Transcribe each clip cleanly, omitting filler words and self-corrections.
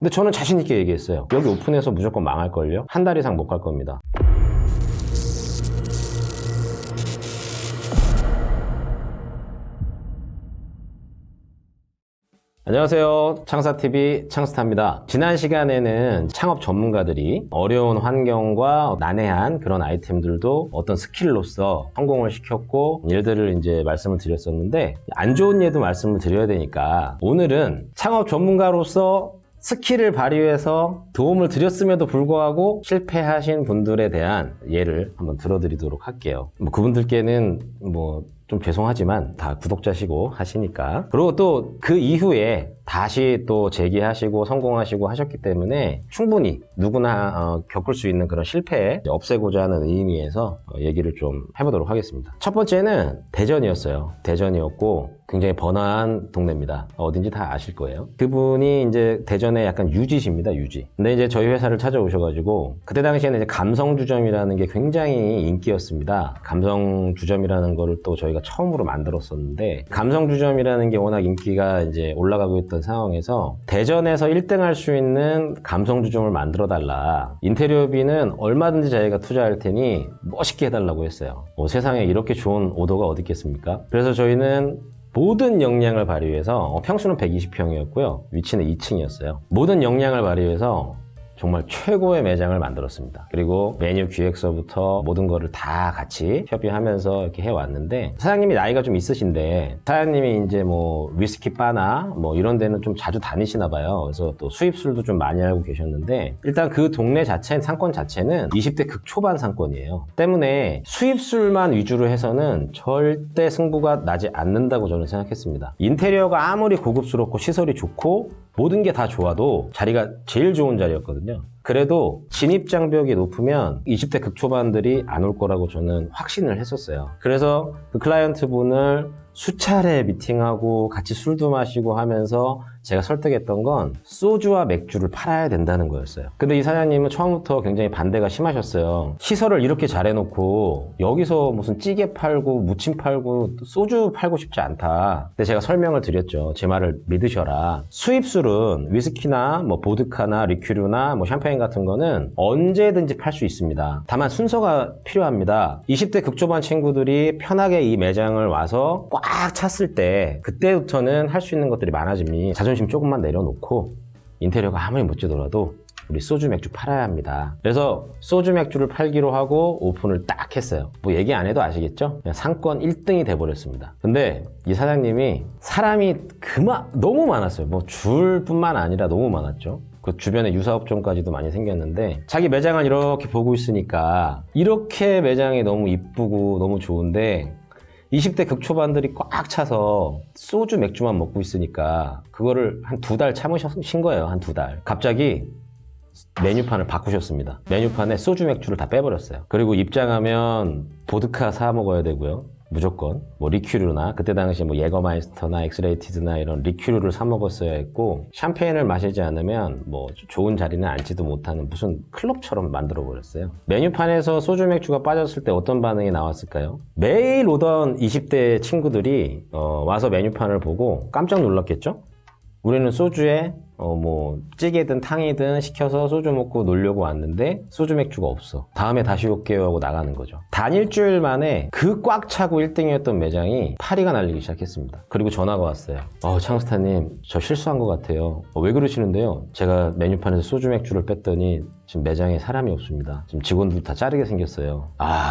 근데 저는 자신 있게 얘기했어요. 여기 오픈해서 무조건 망할걸요? 한 달 이상 못 갈 겁니다. 안녕하세요. 창사TV 창스타입니다. 지난 시간에는 창업 전문가들이 어려운 환경과 난해한 그런 아이템들도 어떤 스킬로서 성공을 시켰고 일들을 이제 말씀을 드렸었는데 안 좋은 예도 말씀을 드려야 되니까 오늘은 창업 전문가로서 스킬을 발휘해서 도움을 드렸음에도 불구하고 실패하신 분들에 대한 예를 한번 들어드리도록 할게요. 그분들께는 좀 죄송하지만 다 구독자시고 하시니까. 그리고 또 그 이후에 다시 또 재기하시고 성공하시고 하셨기 때문에 충분히 누구나 겪을 수 있는 그런 실패 없애고자 하는 의미에서 얘기를 좀 해보도록 하겠습니다. 첫 번째는 대전이었어요. 대전이었고 굉장히 번화한 동네입니다. 어딘지 다 아실 거예요. 그분이 이제 대전에 약간 유지십니다. 유지. 근데 이제 저희 회사를 찾아오셔가지고 그때 당시에는 이제 감성주점이라는 게 굉장히 인기였습니다. 감성주점이라는 거를 또 저희가 처음으로 만들었었는데 감성주점이라는 게 워낙 인기가 이제 올라가고 있던 상황에서 대전에서 1등 할 수 있는 감성주점을 만들어 달라. 인테리어비는 얼마든지 저희가 투자할 테니 멋있게 해달라고 했어요. 세상에 이렇게 좋은 오더가 어디 있겠습니까? 그래서 저희는 모든 역량을 발휘해서 평수는 120평이었고요. 위치는 2층이었어요. 모든 역량을 발휘해서 정말 최고의 매장을 만들었습니다. 그리고 메뉴 기획서부터 모든 거를 다 같이 협의하면서 이렇게 해왔는데 사장님이 나이가 좀 있으신데 사장님이 이제 위스키 바나 이런 데는 좀 자주 다니시나 봐요. 그래서 또 수입술도 좀 많이 알고 계셨는데 일단 그 동네 자체 상권 자체는 20대 극초반 상권이에요. 때문에 수입술만 위주로 해서는 절대 승부가 나지 않는다고 저는 생각했습니다. 인테리어가 아무리 고급스럽고 시설이 좋고 모든 게 다 좋아도 자리가 제일 좋은 자리였거든요. 그래도 진입장벽이 높으면 20대 극초반들이 안 올 거라고 저는 확신을 했었어요. 그래서 그 클라이언트 분을 수차례 미팅하고 같이 술도 마시고 하면서 제가 설득했던 건 소주와 맥주를 팔아야 된다는 거였어요. 근데 이 사장님은 처음부터 굉장히 반대가 심하셨어요. 시설을 이렇게 잘 해놓고 여기서 무슨 찌개 팔고 무침 팔고 소주 팔고 싶지 않다. 근데 제가 설명을 드렸죠. 제 말을 믿으셔라. 수입술은 위스키나 보드카나 리큐르나 샴페인 같은 거는 언제든지 팔 수 있습니다. 다만 순서가 필요합니다. 20대 극초반 친구들이 편하게 이 매장을 와서 꽉 찼을 때 그때부터는 할 수 있는 것들이 많아집니다. 자존심 조금만 내려놓고 인테리어가 아무리 멋지더라도 우리 소주 맥주 팔아야 합니다. 그래서 소주 맥주를 팔기로 하고 오픈을 딱 했어요. 얘기 안 해도 아시겠죠? 그냥 상권 1등이 돼버렸습니다. 근데 이 사장님이 사람이 너무 많았어요. 줄뿐만 아니라 너무 많았죠. 그 주변에 유사업종까지도 많이 생겼는데 자기 매장을 이렇게 보고 있으니까 이렇게 매장이 너무 이쁘고 너무 좋은데 20대 극초반들이 꽉 차서 소주 맥주만 먹고 있으니까 그거를 한 2달 참으신 거예요. 한 2달. 갑자기 메뉴판을 바꾸셨습니다. 메뉴판에 소주 맥주를 다 빼버렸어요. 그리고 입장하면 보드카 사 먹어야 되고요. 무조건 리큐르나 그때 당시 예거마이스터나 엑스레이티드나 이런 리큐르를 사 먹었어야 했고 샴페인을 마시지 않으면 좋은 자리는 앉지도 못하는 무슨 클럽처럼 만들어 버렸어요. 메뉴판에서 소주 맥주가 빠졌을 때 어떤 반응이 나왔을까요? 매일 오던 20대 친구들이 와서 메뉴판을 보고 깜짝 놀랐겠죠? 우리는 소주에 찌개든 탕이든 시켜서 소주 먹고 놀려고 왔는데 소주 맥주가 없어. 다음에 다시 올게요 하고 나가는 거죠. 단 일주일 만에 그 꽉 차고 1등이었던 매장이 파리가 날리기 시작했습니다. 그리고 전화가 왔어요. 창스타님 저 실수한 것 같아요. 왜 그러시는데요? 제가 메뉴판에서 소주 맥주를 뺐더니 지금 매장에 사람이 없습니다. 지금 직원들 다 자르게 생겼어요.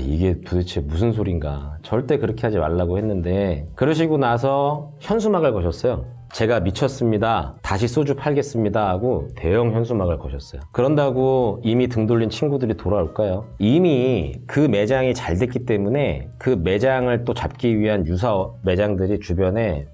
이게 도대체 무슨 소린가. 절대 그렇게 하지 말라고 했는데 그러시고 나서 현수막을 거셨어요. 제가 미쳤습니다. 다시 소주 팔겠습니다 하고 대형 현수막을 거셨어요. 그런다고 이미 등 돌린 친구들이 돌아올까요? 이미 그 매장이 잘 됐기 때문에 그 매장을 또 잡기 위한 유사 매장들이 주변에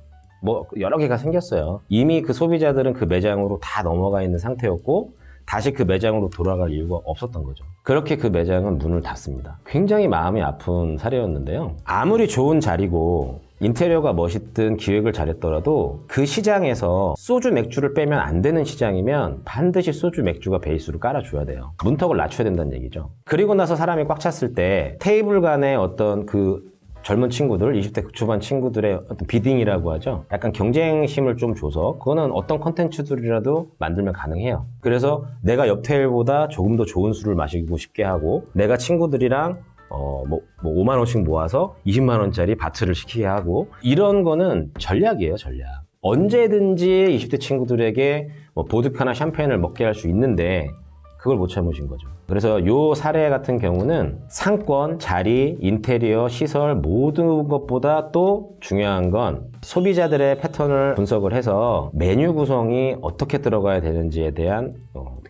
여러 개가 생겼어요. 이미 그 소비자들은 그 매장으로 다 넘어가 있는 상태였고 다시 그 매장으로 돌아갈 이유가 없었던 거죠. 그렇게 그 매장은 문을 닫습니다. 굉장히 마음이 아픈 사례였는데요. 아무리 좋은 자리고 인테리어가 멋있든 기획을 잘했더라도 그 시장에서 소주 맥주를 빼면 안 되는 시장이면 반드시 소주 맥주가 베이스로 깔아줘야 돼요. 문턱을 낮춰야 된다는 얘기죠. 그리고 나서 사람이 꽉 찼을 때 테이블 간의 어떤 그 젊은 친구들, 20대 초반 친구들의 어떤 비딩이라고 하죠. 약간 경쟁심을 좀 줘서 그거는 어떤 컨텐츠들이라도 만들면 가능해요. 그래서 내가 옆 테이블보다 조금 더 좋은 술을 마시고 싶게 하고 내가 친구들이랑 5만 원씩 모아서 20만 원짜리 바트를 시키게 하고 이런 거는 전략이에요, 전략. 언제든지 20대 친구들에게 보드카나 샴페인을 먹게 할 수 있는데 그걸 못 참으신 거죠. 그래서 이 사례 같은 경우는 상권, 자리, 인테리어, 시설 모든 것보다 또 중요한 건 소비자들의 패턴을 분석을 해서 메뉴 구성이 어떻게 들어가야 되는지에 대한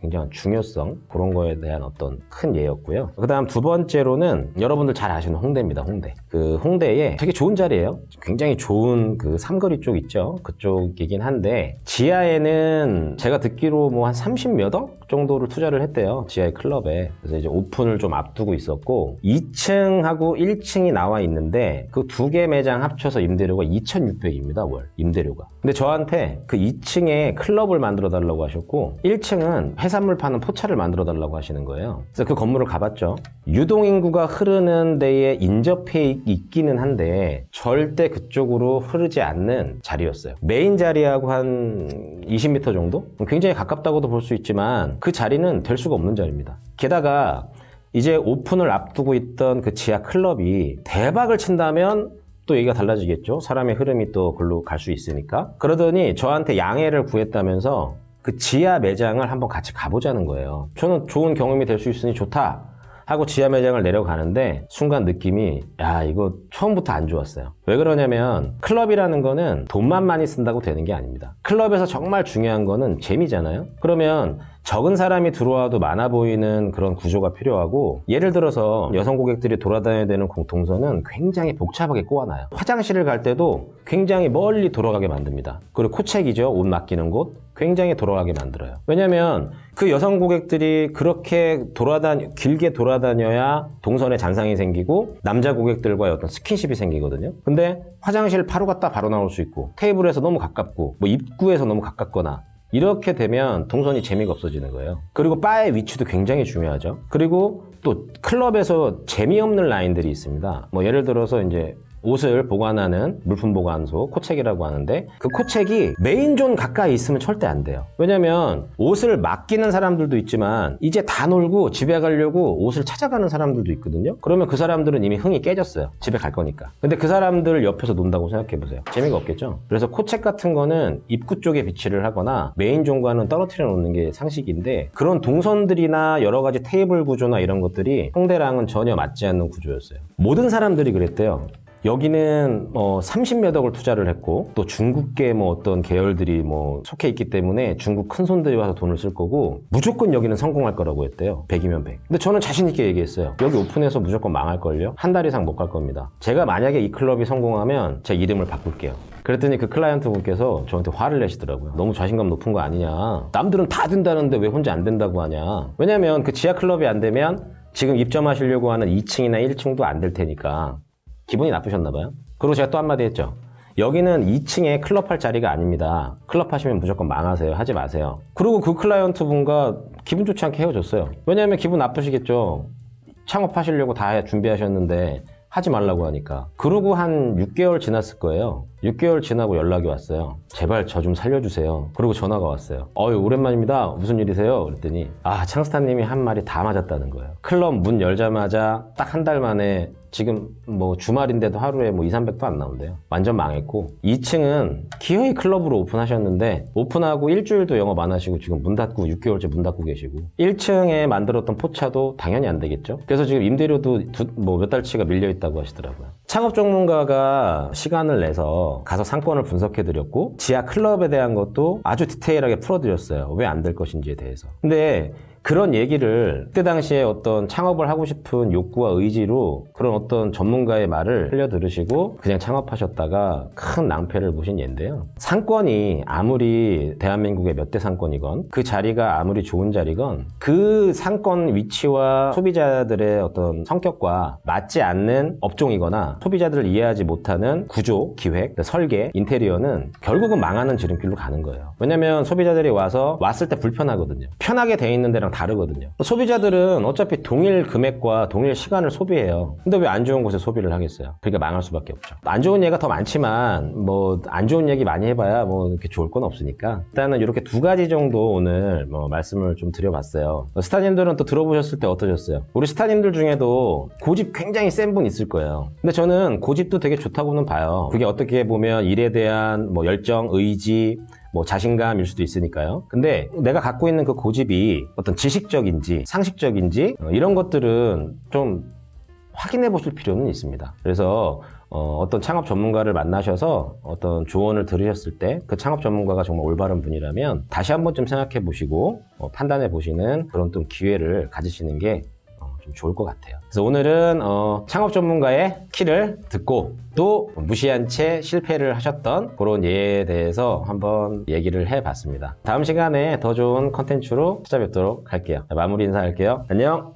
굉장한 중요성, 그런 거에 대한 어떤 큰 예였고요. 그 다음 두 번째로는 여러분들 잘 아시는 홍대입니다. 홍대. 그 홍대에 되게 좋은 자리예요. 굉장히 좋은 그 삼거리 쪽 있죠. 그쪽이긴 한데 지하에는 제가 듣기로 뭐 한 30몇 억 정도를 투자를 했대요. 지하의 클럽에. 그래서 이제 오픈을 좀 앞두고 있었고 2층하고 1층이 나와 있는데 그 두 개 매장 합쳐서 임대료가 2,600입니다. 월 임대료가. 근데 저한테 그 2층에 클럽을 만들어 달라고 하셨고 1층은 해산물 파는 포차를 만들어 달라고 하시는 거예요. 그래서 그 건물을 가봤죠. 유동인구가 흐르는 데에 인접해 있기는 한데 절대 그쪽으로 흐르지 않는 자리였어요. 메인 자리하고 한 20m 정도? 굉장히 가깝다고도 볼 수 있지만 그 자리는 될 수가 없는 자리입니다. 게다가 이제 오픈을 앞두고 있던 그 지하 클럽이 대박을 친다면 또 얘기가 달라지겠죠. 사람의 흐름이 또 글로 갈 수 있으니까. 그러더니 저한테 양해를 구했다면서 그 지하 매장을 한번 같이 가보자는 거예요. 저는 좋은 경험이 될 수 있으니 좋다 하고 지하 매장을 내려가는데 순간 느낌이 야 이거 처음부터 안 좋았어요. 왜 그러냐면 클럽이라는 거는 돈만 많이 쓴다고 되는 게 아닙니다. 클럽에서 정말 중요한 거는 재미잖아요. 그러면 적은 사람이 들어와도 많아 보이는 그런 구조가 필요하고 예를 들어서 여성 고객들이 돌아다녀야 되는 동선은 굉장히 복잡하게 꼬아놔요. 화장실을 갈 때도 굉장히 멀리 돌아가게 만듭니다. 그리고 코책이죠. 옷 맡기는 곳. 굉장히 돌아가게 만들어요. 왜냐면 그 여성 고객들이 그렇게 길게 돌아다녀야 동선에 잔상이 생기고 남자 고객들과의 어떤 스킨십이 생기거든요. 근데 화장실 바로 갔다 바로 나올 수 있고 테이블에서 너무 가깝고 뭐 입구에서 너무 가깝거나 이렇게 되면 동선이 재미가 없어지는 거예요. 그리고 바의 위치도 굉장히 중요하죠. 그리고 또 클럽에서 재미없는 라인들이 있습니다. 뭐 예를 들어서 이제 옷을 보관하는 물품 보관소, 코책이라고 하는데 그 코책이 메인존 가까이 있으면 절대 안 돼요. 왜냐면 옷을 맡기는 사람들도 있지만 이제 다 놀고 집에 가려고 옷을 찾아가는 사람들도 있거든요. 그러면 그 사람들은 이미 흥이 깨졌어요. 집에 갈 거니까. 근데 그 사람들 옆에서 논다고 생각해보세요. 재미가 없겠죠? 그래서 코책 같은 거는 입구 쪽에 비치를 하거나 메인존과는 떨어뜨려 놓는 게 상식인데 그런 동선들이나 여러 가지 테이블 구조나 이런 것들이 홍대랑은 전혀 맞지 않는 구조였어요. 모든 사람들이 그랬대요. 여기는 30몇 억을 투자를 했고 또 중국계 어떤 계열들이 속해 있기 때문에 중국 큰 손들이 와서 돈을 쓸 거고 무조건 여기는 성공할 거라고 했대요. 100이면 100. 근데 저는 자신 있게 얘기했어요. 여기 오픈해서 무조건 망할걸요? 한 달 이상 못 갈 겁니다. 제가 만약에 이 클럽이 성공하면 제 이름을 바꿀게요. 그랬더니 그 클라이언트 분께서 저한테 화를 내시더라고요. 너무 자신감 높은 거 아니냐. 남들은 다 된다는데 왜 혼자 안 된다고 하냐. 왜냐면 그 지하 클럽이 안 되면 지금 입점하시려고 하는 2층이나 1층도 안 될 테니까 기분이 나쁘셨나 봐요. 그리고 제가 또 한마디 했죠. 여기는 2층에 클럽 할 자리가 아닙니다. 클럽 하시면 무조건 망하세요. 하지 마세요. 그리고 그 클라이언트 분과 기분 좋지 않게 헤어졌어요. 왜냐하면 기분 나쁘시겠죠. 창업하시려고 다 준비하셨는데 하지 말라고 하니까. 그러고 한 6개월 지났을 거예요. 6개월 지나고 연락이 왔어요. 제발 저 좀 살려주세요. 그리고 전화가 왔어요. 오랜만입니다. 무슨 일이세요? 그랬더니 창스타님이 한 말이 다 맞았다는 거예요. 클럽 문 열자마자 딱 한 달 만에 지금 주말인데도 하루에 2, 300도 안 나온대요. 완전 망했고 2층은 기어이 클럽으로 오픈하셨는데 오픈하고 일주일도 영업 안 하시고 지금 문 닫고 6개월째 문 닫고 계시고 1층에 만들었던 포차도 당연히 안 되겠죠. 그래서 지금 임대료도 몇 달치가 밀려있다고 하시더라고요. 창업 전문가가 시간을 내서 가서 상권을 분석해드렸고 지하 클럽에 대한 것도 아주 디테일하게 풀어드렸어요. 왜 안 될 것인지에 대해서. 근데 그런 얘기를 그때 당시에 어떤 창업을 하고 싶은 욕구와 의지로 그런 어떤 전문가의 말을 흘려 들으시고 그냥 창업하셨다가 큰 낭패를 보신 예인데요. 상권이 아무리 대한민국의 몇 대 상권이건 그 자리가 아무리 좋은 자리건 그 상권 위치와 소비자들의 어떤 성격과 맞지 않는 업종이거나 소비자들을 이해하지 못하는 구조, 기획, 설계, 인테리어는 결국은 망하는 지름길로 가는 거예요. 왜냐면 소비자들이 왔을 때 불편하거든요. 편하게 돼 있는 데랑 다르거든요. 소비자들은 어차피 동일 금액과 동일 시간을 소비해요. 근데 왜 안 좋은 곳에 소비를 하겠어요? 그러니까 망할 수밖에 없죠. 안 좋은 얘기가 더 많지만 뭐 안 좋은 얘기 많이 해봐야 뭐 이렇게 좋을 건 없으니까 일단은 이렇게 두 가지 정도 오늘 뭐 말씀을 좀 드려봤어요. 스타님들은 또 들어보셨을 때 어떠셨어요? 우리 스타님들 중에도 고집 굉장히 센 분 있을 거예요. 근데 저는 고집도 되게 좋다고는 봐요. 그게 어떻게 보면 일에 대한 뭐 열정, 의지, 뭐 자신감일 수도 있으니까요. 근데 내가 갖고 있는 그 고집이 어떤 지식적인지 상식적인지 이런 것들은 좀 확인해 보실 필요는 있습니다. 그래서 어떤 창업 전문가를 만나셔서 어떤 조언을 들으셨을 때 그 창업 전문가가 정말 올바른 분이라면 다시 한 번쯤 생각해 보시고 판단해 보시는 그런 좀 기회를 가지시는 게 좀 좋을 것 같아요. 그래서 오늘은 창업 전문가의 키를 듣고 또 무시한 채 실패를 하셨던 그런 예에 대해서 한번 얘기를 해봤습니다. 다음 시간에 더 좋은 컨텐츠로 찾아뵙도록 할게요. 마무리 인사할게요. 안녕.